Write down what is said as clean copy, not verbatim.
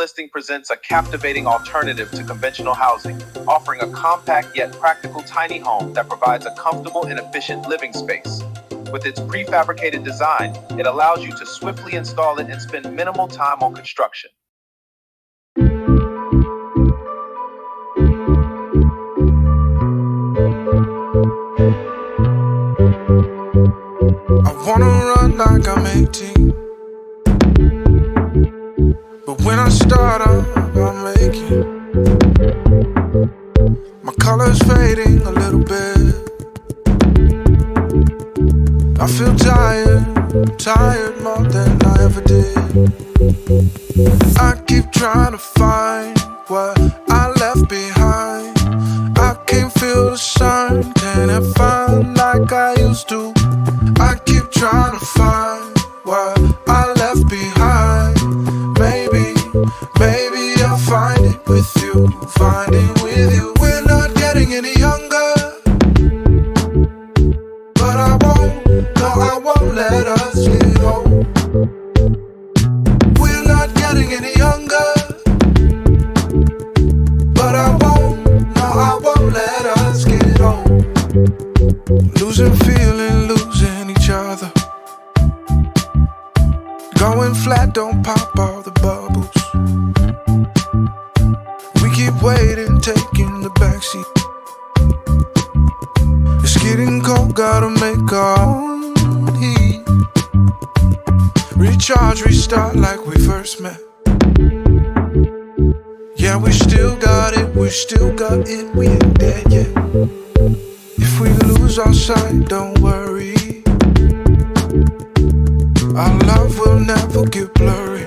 listing presents a captivating alternative to conventional housing, offering a compact yet practical tiny home that provides a comfortable and efficient living space. With its prefabricated design, it allows you to swiftly install it and spend minimal time on construction. I wanna run like I'm 18, but when I start up, I'm making my colors fading a little bit. I feel tired more than I ever did. I keep trying to find what I left behind. I can't feel the sun, can't find like I used to. I keep trying to find what I left behind. Maybe I'll find it with you, find it with you. We're not getting any younger, but I won't let us get old. We're not getting any younger, but I won't let us get old. Losing feeling, losing each other. Going flat, don't pop all the bubbles. We keep waiting, taking the backseat. It's getting cold, gotta make our own heat. Recharge, restart like we first met. Yeah, we still got it, we ain't dead yet. If we lose our sight, don't worry. Our love will never get blurry.